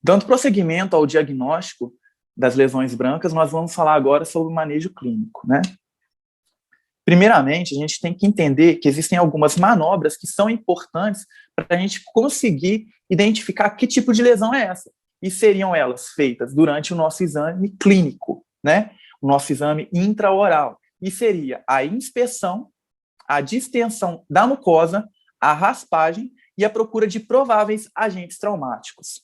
Dando prosseguimento ao diagnóstico das lesões brancas, nós vamos falar agora sobre o manejo clínico, né? Primeiramente, a gente tem que entender que existem algumas manobras que são importantes para a gente conseguir identificar que tipo de lesão é essa. E seriam elas feitas durante o nosso exame clínico, né? O nosso exame intraoral. E seria a inspeção, a distensão da mucosa, a raspagem e a procura de prováveis agentes traumáticos.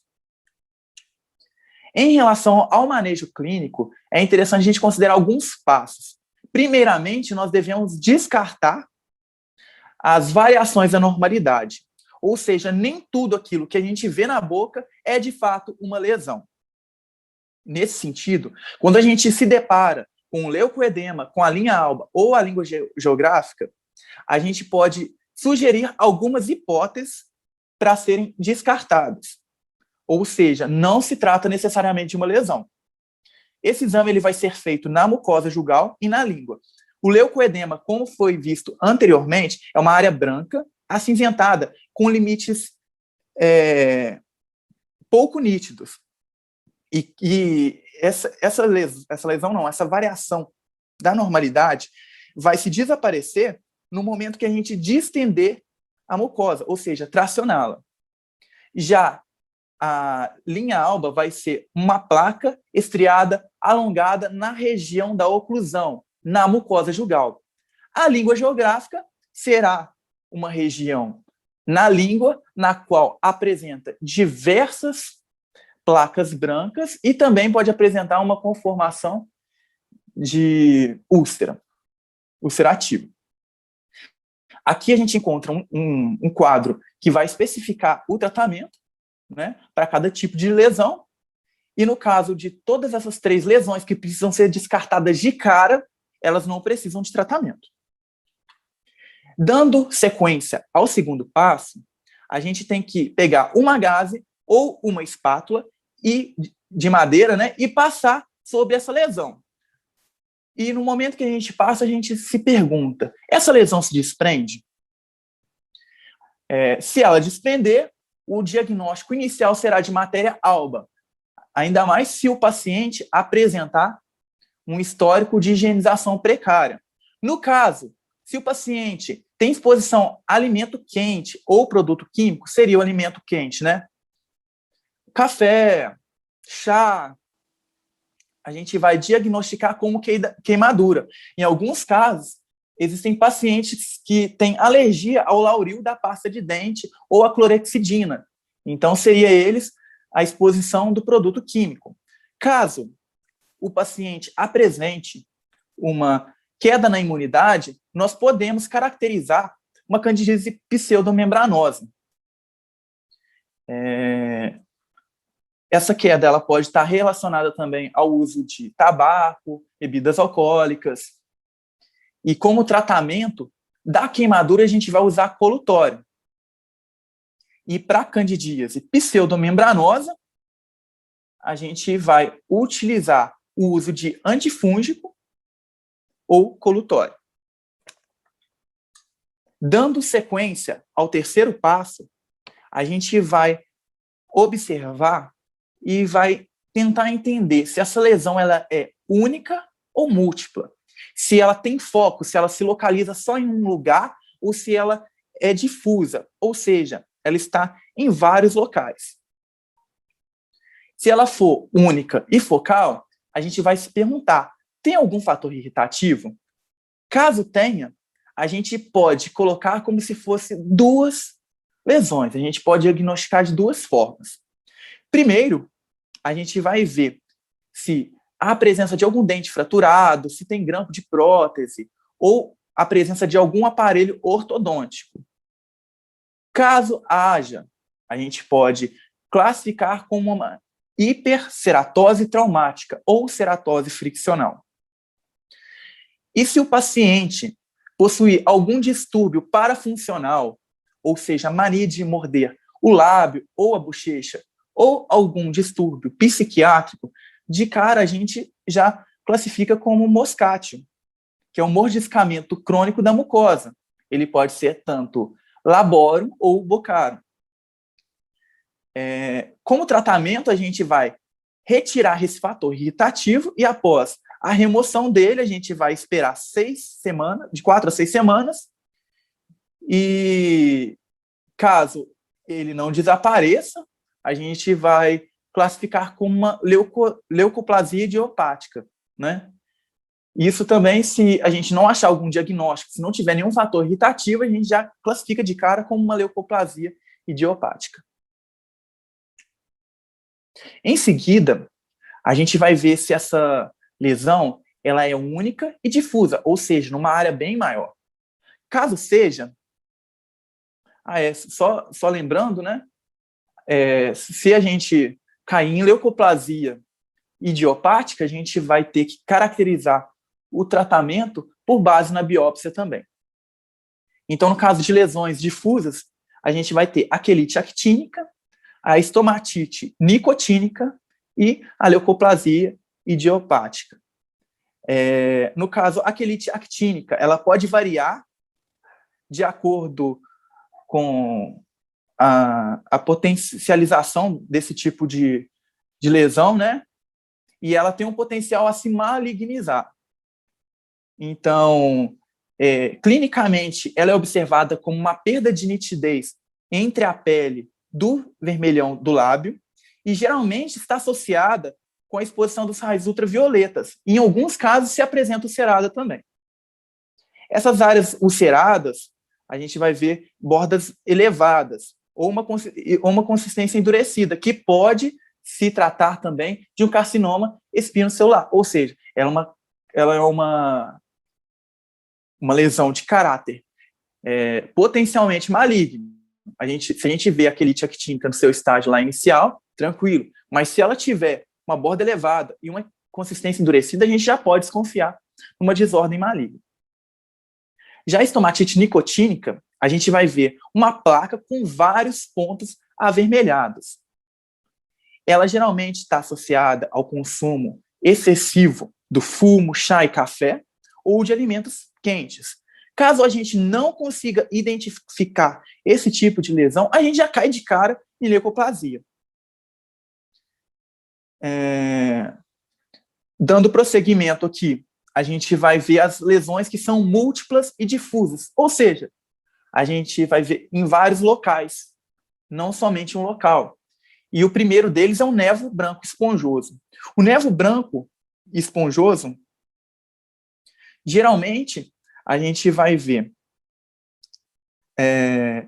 Em relação ao manejo clínico, é interessante a gente considerar alguns passos. Primeiramente, nós devemos descartar as variações da normalidade. Ou seja, nem tudo aquilo que a gente vê na boca é, de fato, uma lesão. Nesse sentido, quando a gente se depara com o leucoedema, com a linha alba ou a língua geográfica, a gente pode sugerir algumas hipóteses para serem descartadas. Ou seja, não se trata necessariamente de uma lesão. Esse exame ele vai ser feito na mucosa jugal e na língua. O leucoedema, como foi visto anteriormente, é uma área branca, acinzentada, com limites pouco nítidos. E essa lesão não, essa variação da normalidade vai se desaparecer no momento que a gente distender a mucosa, ou seja, tracioná-la. Já a linha alba vai ser uma placa estriada, alongada na região da oclusão, na mucosa jugal. A língua geográfica será uma região na língua, na qual apresenta diversas placas brancas e também pode apresentar uma conformação de úlcera, ulcerativo. Aqui a gente encontra um quadro que vai especificar o tratamento, né, para cada tipo de lesão, e no caso de todas essas 3 lesões que precisam ser descartadas de cara, elas não precisam de tratamento. Dando sequência ao segundo passo, a gente tem que pegar uma gaze ou uma espátula de madeira, né, e passar sobre essa lesão. E no momento que a gente passa, a gente se pergunta, essa lesão se desprende? Se ela desprender, o diagnóstico inicial será de matéria alba, ainda mais se o paciente apresentar um histórico de higienização precária. No caso, se o paciente tem exposição a alimento quente ou produto químico, seria o alimento quente, né? Café, chá, a gente vai diagnosticar como queimadura. Em alguns casos, existem pacientes que têm alergia ao lauril da pasta de dente ou à clorexidina. Então, seria eles a exposição do produto químico. Caso o paciente apresente uma queda na imunidade, nós podemos caracterizar uma candidíase pseudomembranosa. Essa queda ela pode estar relacionada também ao uso de tabaco, bebidas alcoólicas. E como tratamento da queimadura, a gente vai usar colutório. E para a candidíase pseudomembranosa, a gente vai utilizar o uso de antifúngico ou colutório. Dando sequência ao terceiro passo, a gente vai observar e vai tentar entender se essa lesão ela é única ou múltipla. Se ela tem foco, se ela se localiza só em um lugar ou se ela é difusa, ou seja, ela está em vários locais. Se ela for única e focal, a gente vai se perguntar, tem algum fator irritativo? Caso tenha, a gente pode colocar como se fosse 2 lesões. A gente pode diagnosticar de 2 formas. Primeiro, a gente vai ver se há a presença de algum dente fraturado, se tem grampo de prótese, ou a presença de algum aparelho ortodôntico. Caso haja, a gente pode classificar como uma hiperceratose traumática ou ceratose friccional. E se o paciente possuir algum distúrbio parafuncional, ou seja, mania de morder o lábio ou a bochecha, ou algum distúrbio psiquiátrico, de cara a gente já classifica como moscátio, que é um mordiscamento crônico da mucosa. Ele pode ser tanto labórum ou bocárum. Como tratamento, a gente vai retirar esse fator irritativo e, após a remoção dele, a gente vai esperar 6 semanas, de 4 a 6 semanas, e caso ele não desapareça, a gente vai classificar como uma leucoplasia idiopática, né? Isso também, se a gente não achar algum diagnóstico, se não tiver nenhum fator irritativo, a gente já classifica de cara como uma leucoplasia idiopática. Em seguida, a gente vai ver se essa lesão ela é única e difusa, ou seja, numa área bem maior. Caso seja, só lembrando, né? Se a gente cair em leucoplasia idiopática, a gente vai ter que caracterizar o tratamento por base na biópsia também. Então, no caso de lesões difusas, a gente vai ter a quelite actínica, a estomatite nicotínica e a leucoplasia idiopática. No caso, a quelite actínica, ela pode variar de acordo com a potencialização desse tipo de lesão, né? E ela tem um potencial a se malignizar. Então, clinicamente, ela é observada como uma perda de nitidez entre a pele do vermelhão do lábio e geralmente está associada com a exposição dos raios ultravioletas. Em alguns casos, se apresenta ulcerada também. Essas áreas ulceradas, a gente vai ver bordas elevadas ou uma consistência endurecida, que pode se tratar também de um carcinoma espinocelular, ou seja, ela é uma lesão de caráter potencialmente maligno. Se a gente vê a quelite actínica no seu estágio lá inicial, tranquilo. Mas se ela tiver uma borda elevada e uma consistência endurecida, a gente já pode desconfiar numa desordem maligna. Já a estomatite nicotínica, a gente vai ver uma placa com vários pontos avermelhados. Ela geralmente está associada ao consumo excessivo do fumo, chá e café, ou de alimentos quentes. Caso a gente não consiga identificar esse tipo de lesão, a gente já cai de cara em leucoplasia. Dando prosseguimento aqui, a gente vai ver as lesões que são múltiplas e difusas, ou seja, a gente vai ver em vários locais, não somente um local. E o primeiro deles é o névoa branco esponjoso. O névoa branco esponjoso, geralmente, a gente vai ver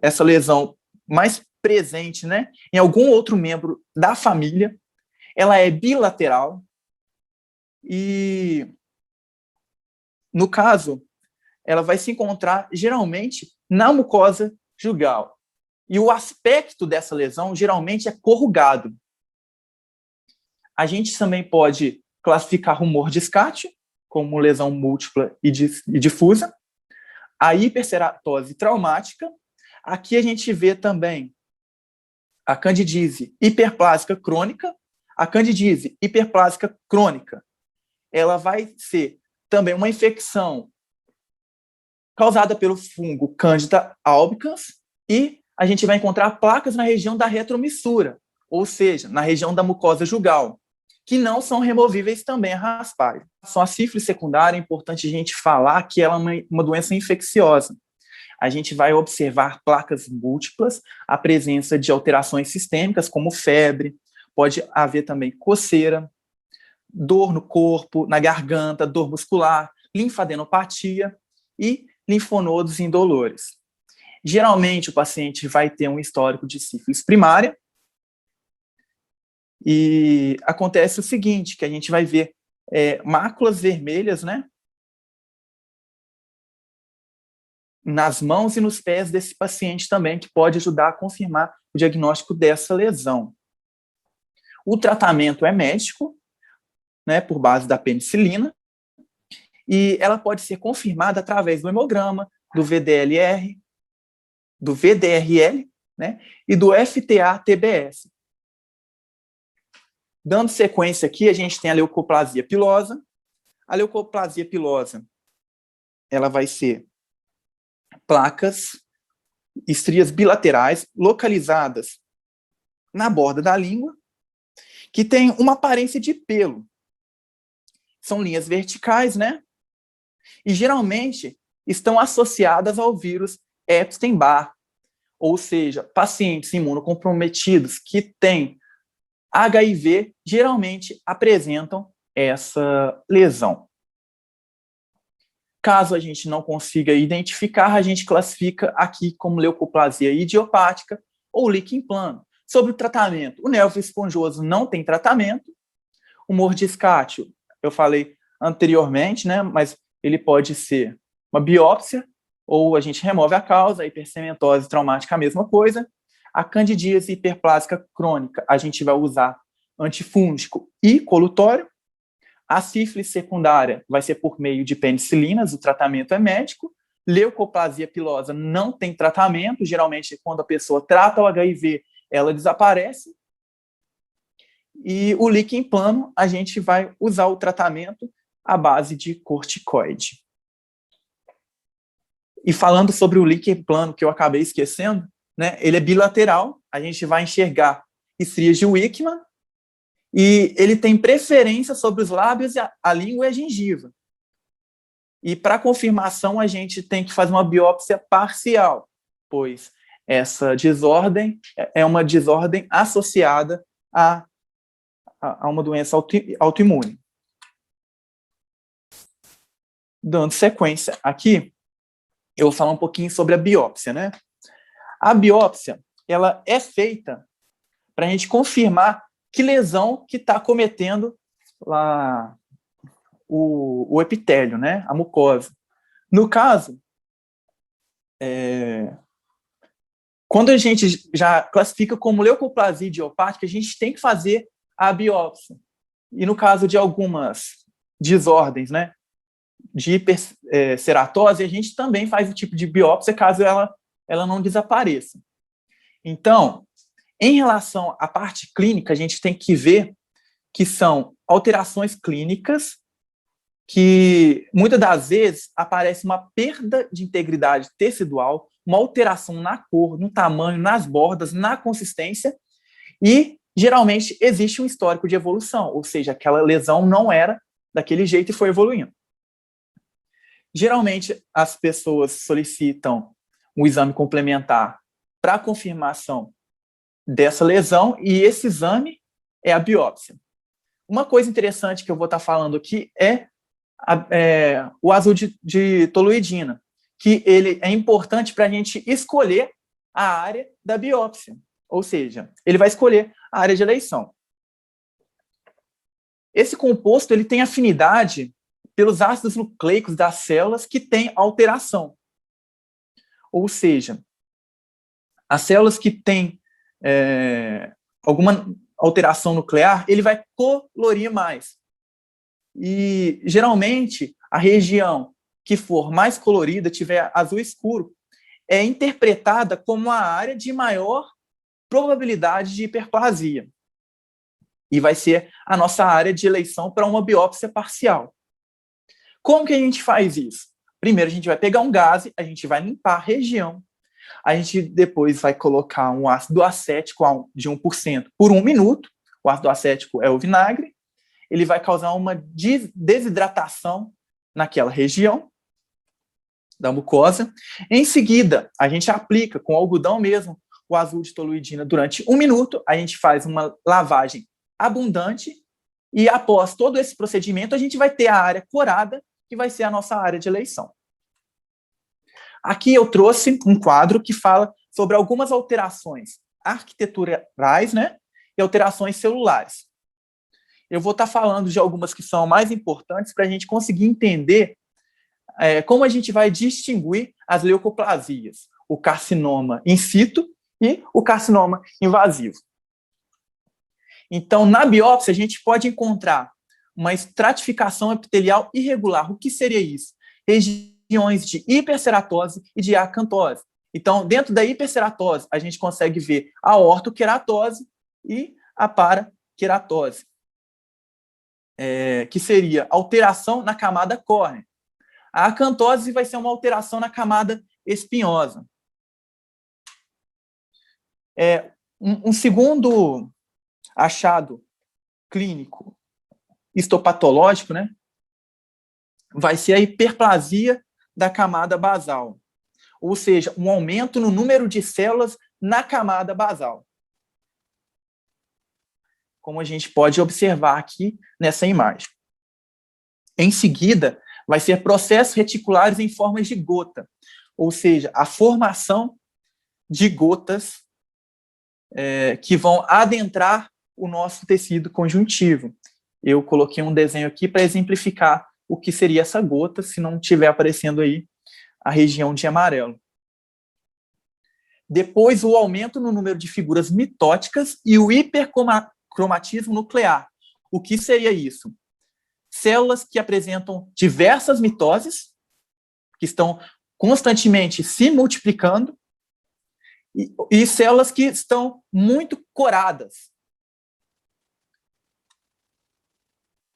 essa lesão mais presente, né, em algum outro membro da família. Ela é bilateral e, no caso, ela vai se encontrar geralmente na mucosa jugal. E o aspecto dessa lesão geralmente é corrugado. A gente também pode classificar rumor descarte como lesão múltipla e difusa. A hiperceratose traumática. Aqui a gente vê também a candidíase hiperplásica crônica. A candidíase hiperplásica crônica, ela vai ser também uma infecção causada pelo fungo Candida albicans e a gente vai encontrar placas na região da retromissura, ou seja, na região da mucosa jugal, que não são removíveis também a raspagem. A sífilis secundária, é importante a gente falar que ela é uma doença infecciosa. A gente vai observar placas múltiplas, a presença de alterações sistêmicas, como febre, pode haver também coceira, dor no corpo, na garganta, dor muscular, linfadenopatia e linfonodos indolores. Geralmente, o paciente vai ter um histórico de sífilis primária e acontece o seguinte, que a gente vai ver máculas vermelhas, né, nas mãos e nos pés desse paciente também, que pode ajudar a confirmar o diagnóstico dessa lesão. O tratamento é médico, né, por base da penicilina, e ela pode ser confirmada através do hemograma, do VDLR, do VDRL, né, e do FTA-TBS. Dando sequência aqui, a gente tem a leucoplasia pilosa. A leucoplasia pilosa, ela vai ser placas, estrias bilaterais, localizadas na borda da língua, que tem uma aparência de pelo. São linhas verticais, né? E geralmente estão associadas ao vírus Epstein-Barr, ou seja, pacientes imunocomprometidos que têm HIV geralmente apresentam essa lesão. Caso a gente não consiga identificar, a gente classifica aqui como leucoplasia idiopática ou líquen plano. Sobre o tratamento, o nervo esponjoso não tem tratamento, o mordiscátil, eu falei anteriormente, né, mas ele pode ser uma biópsia, ou a gente remove a causa, a hipersementose traumática, a mesma coisa. A candidíase hiperplásica crônica, a gente vai usar antifúngico e colutório. A sífilis secundária vai ser por meio de penicilinas, o tratamento é médico. Leucoplasia pilosa não tem tratamento, geralmente quando a pessoa trata o HIV, ela desaparece. E o líquen plano, a gente vai usar o tratamento à base de corticoide. E falando sobre o líquen plano, que eu acabei esquecendo, né, ele é bilateral, a gente vai enxergar estrias de Wickman, e ele tem preferência sobre os lábios, a língua e a gengiva. E para confirmação, a gente tem que fazer uma biópsia parcial, pois essa desordem é uma desordem associada a uma doença autoimune. Dando sequência aqui, eu vou falar um pouquinho sobre a biópsia, né? A biópsia, ela é feita para a gente confirmar que lesão que está cometendo lá o epitélio, né? A mucosa. No caso, quando a gente já classifica como leucoplasia idiopática, a gente tem que fazer a biópsia. E no caso de algumas desordens, né, de hiperceratose, a gente também faz o tipo de biópsia caso ela não desapareça. Então, em relação à parte clínica, a gente tem que ver que são alterações clínicas que, muitas das vezes, aparece uma perda de integridade tecidual, uma alteração na cor, no tamanho, nas bordas, na consistência, e, geralmente, existe um histórico de evolução, ou seja, aquela lesão não era daquele jeito e foi evoluindo. Geralmente, as pessoas solicitam um exame complementar para a confirmação dessa lesão, e esse exame é a biópsia. Uma coisa interessante que eu vou estar falando aqui é o azul de toluidina, que ele é importante para a gente escolher a área da biópsia, ou seja, ele vai escolher a área de eleição. Esse composto ele tem afinidade pelos ácidos nucleicos das células que têm alteração. Ou seja, as células que têm alguma alteração nuclear, ele vai colorir mais. E, geralmente, a região que for mais colorida, tiver azul escuro, é interpretada como a área de maior probabilidade de hiperplasia. E vai ser a nossa área de eleição para uma biópsia parcial. Como que a gente faz isso? Primeiro, a gente vai pegar um gaze, a gente vai limpar a região, a gente depois vai colocar um ácido acético de 1% por 1 minuto, o ácido acético é o vinagre, ele vai causar uma desidratação naquela região da mucosa. Em seguida, a gente aplica com algodão mesmo o azul de toluidina durante 1 minuto, a gente faz uma lavagem abundante e após todo esse procedimento, a gente vai ter a área corada, que vai ser a nossa área de eleição. Aqui eu trouxe um quadro que fala sobre algumas alterações arquiteturais, né, e alterações celulares. Eu vou estar falando de algumas que são mais importantes para a gente conseguir entender como a gente vai distinguir as leucoplasias, o carcinoma in situ e o carcinoma invasivo. Então, na biópsia, a gente pode encontrar uma estratificação epitelial irregular. O que seria isso? Regiões de hiperceratose e de acantose. Então, dentro da hiperceratose, a gente consegue ver a ortoqueratose e a paraqueratose, que seria alteração na camada córnea. A acantose vai ser uma alteração na camada espinhosa. Um segundo achado clínico histopatológico, né, vai ser a hiperplasia da camada basal, ou seja, um aumento no número de células na camada basal, como a gente pode observar aqui nessa imagem. Em seguida, vai ser processos reticulares em formas de gota, ou seja, a formação de gotas que vão adentrar o nosso tecido conjuntivo. Eu coloquei um desenho aqui para exemplificar o que seria essa gota, se não estiver aparecendo aí a região de amarelo. Depois, o aumento no número de figuras mitóticas e o hipercromatismo nuclear. O que seria isso? Células que apresentam diversas mitoses, que estão constantemente se multiplicando, e células que estão muito coradas.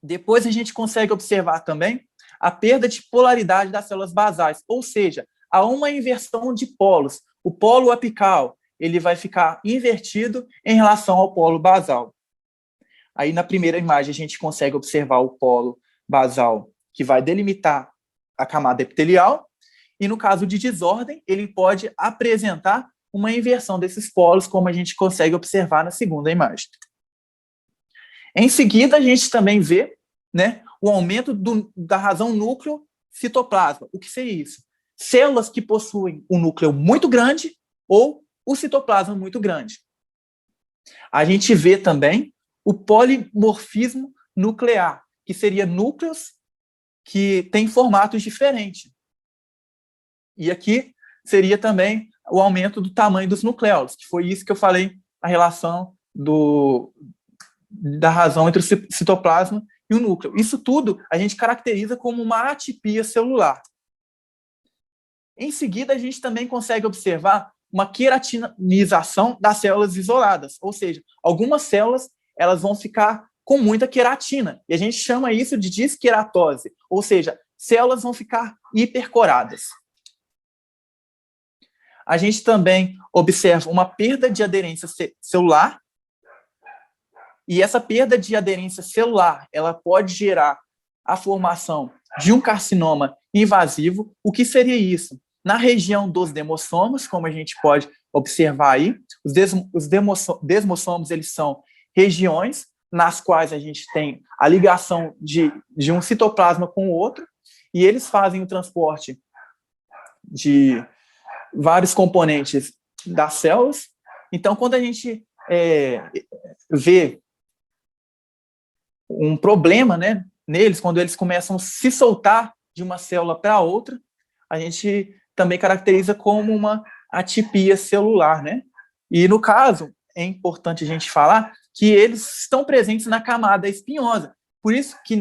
Depois a gente consegue observar também a perda de polaridade das células basais, ou seja, há uma inversão de polos. O polo apical ele vai ficar invertido em relação ao polo basal. Aí na primeira imagem a gente consegue observar o polo basal, que vai delimitar a camada epitelial, e no caso de desordem, ele pode apresentar uma inversão desses polos, como a gente consegue observar na segunda imagem. Em seguida, a gente também vê, né, o aumento da razão núcleo-citoplasma. O que seria isso? Células que possuem um núcleo muito grande ou o citoplasma muito grande. A gente vê também o polimorfismo nuclear, que seria núcleos que têm formatos diferentes. E aqui seria também o aumento do tamanho dos nucleolos, que foi isso que eu falei, a relação da razão entre o citoplasma e o núcleo. Isso tudo a gente caracteriza como uma atipia celular. Em seguida, a gente também consegue observar uma queratinização das células isoladas, ou seja, algumas células elas vão ficar com muita queratina, e a gente chama isso de disqueratose, ou seja, células vão ficar hipercoradas. A gente também observa uma perda de aderência celular, e essa perda de aderência celular, ela pode gerar a formação de um carcinoma invasivo. O que seria isso? Na região dos demossomos, como a gente pode observar aí, os desmossomos, eles são regiões nas quais a gente tem a ligação de um citoplasma com o outro, e eles fazem o transporte de vários componentes das células. Então, quando a gente vê um problema, né, neles, quando eles começam a se soltar de uma célula para outra, a gente também caracteriza como uma atipia celular, né? E no caso, é importante a gente falar que eles estão presentes na camada espinhosa. Por isso que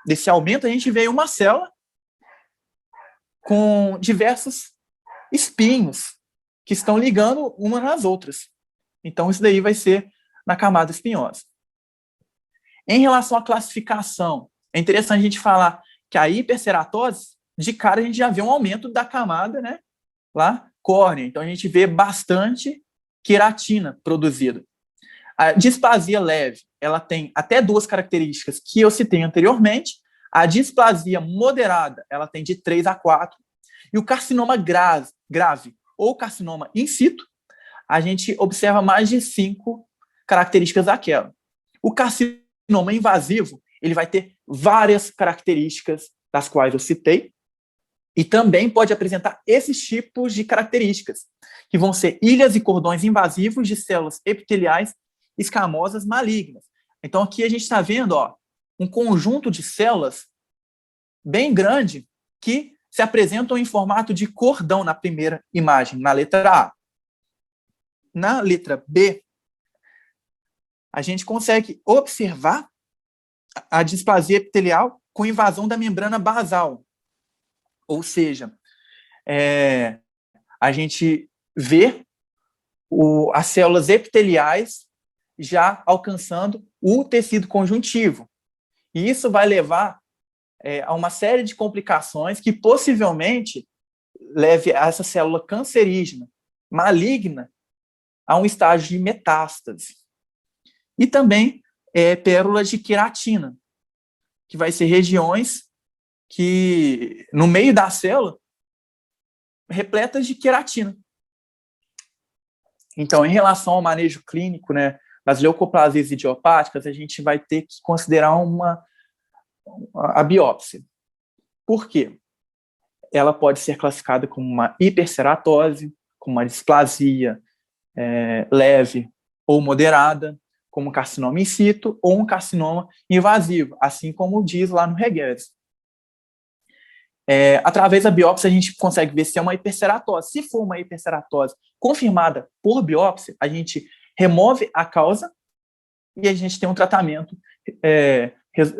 desse aumento a gente vê uma célula com diversos espinhos que estão ligando uma nas outras. Então, isso daí vai ser na camada espinhosa. Em relação à classificação, é interessante a gente falar que a hiperceratose, de cara a gente já vê um aumento da camada, né, lá, córnea. Então, a gente vê bastante queratina produzida. A displasia leve, ela tem até duas características que eu citei anteriormente. A displasia moderada, ela tem de 3 a 4. E o carcinoma grave ou carcinoma in situ, a gente observa mais de 5 características daquela. O carcinoma invasivo, ele vai ter várias características das quais eu citei, e também pode apresentar esses tipos de características, que vão ser ilhas e cordões invasivos de células epiteliais escamosas malignas. Então, aqui a gente está vendo um conjunto de células bem grande que se apresentam em formato de cordão na primeira imagem, na letra A. Na letra B, a gente consegue observar a displasia epitelial com invasão da membrana basal. Ou seja, a gente vê as células epiteliais já alcançando o tecido conjuntivo. E isso vai levar a uma série de complicações que possivelmente leve a essa célula cancerígena, maligna, a um estágio de metástase. E também pérolas de queratina, que vai ser regiões que, no meio da célula, repletas de queratina. Então, em relação ao manejo clínico, né, das leucoplasias idiopáticas, a gente vai ter que considerar a biópsia. Por quê? Ela pode ser classificada como uma hiperceratose, como uma displasia leve ou moderada, como um carcinoma in situ ou um carcinoma invasivo, assim como diz lá no Regues. Através da biópsia, a gente consegue ver se é uma hiperceratose. Se for uma hiperceratose confirmada por biópsia, a gente remove a causa e a gente tem um tratamento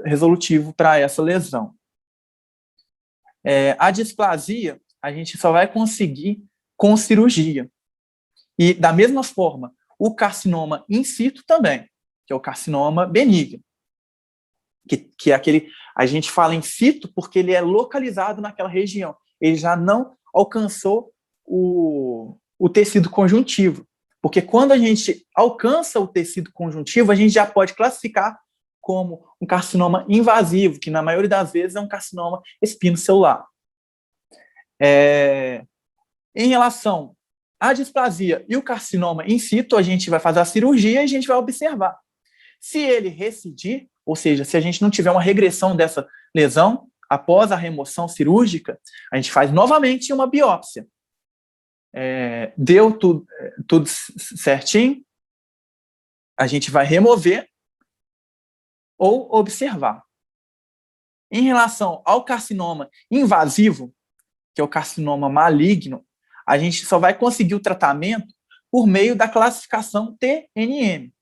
resolutivo para essa lesão. A displasia, a gente só vai conseguir com cirurgia. E, da mesma forma, o carcinoma in situ também, que é o carcinoma benigno, que é aquele, a gente fala in situ porque ele é localizado naquela região, ele já não alcançou o tecido conjuntivo, porque quando a gente alcança o tecido conjuntivo, a gente já pode classificar como um carcinoma invasivo, que na maioria das vezes é um carcinoma espinocelular. Em relação à displasia e o carcinoma in situ, a gente vai fazer a cirurgia e a gente vai observar. Se ele recidir, ou seja, se a gente não tiver uma regressão dessa lesão, após a remoção cirúrgica, a gente faz novamente uma biópsia. Deu tudo certinho, a gente vai remover ou observar. Em relação ao carcinoma invasivo, que é o carcinoma maligno, a gente só vai conseguir o tratamento por meio da classificação TNM.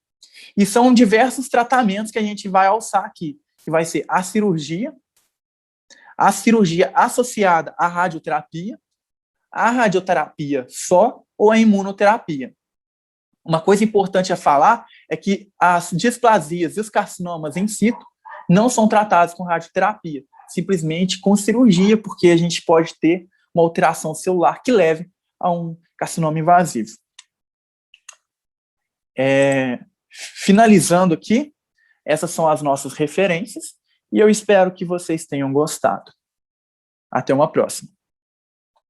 E são diversos tratamentos que a gente vai alçar aqui, que vai ser a cirurgia associada à radioterapia, a radioterapia só ou a imunoterapia. Uma coisa importante a falar é que as displasias e os carcinomas in situ não são tratados com radioterapia, simplesmente com cirurgia, porque a gente pode ter uma alteração celular que leve a um carcinoma invasivo. Finalizando aqui, essas são as nossas referências e eu espero que vocês tenham gostado. Até uma próxima.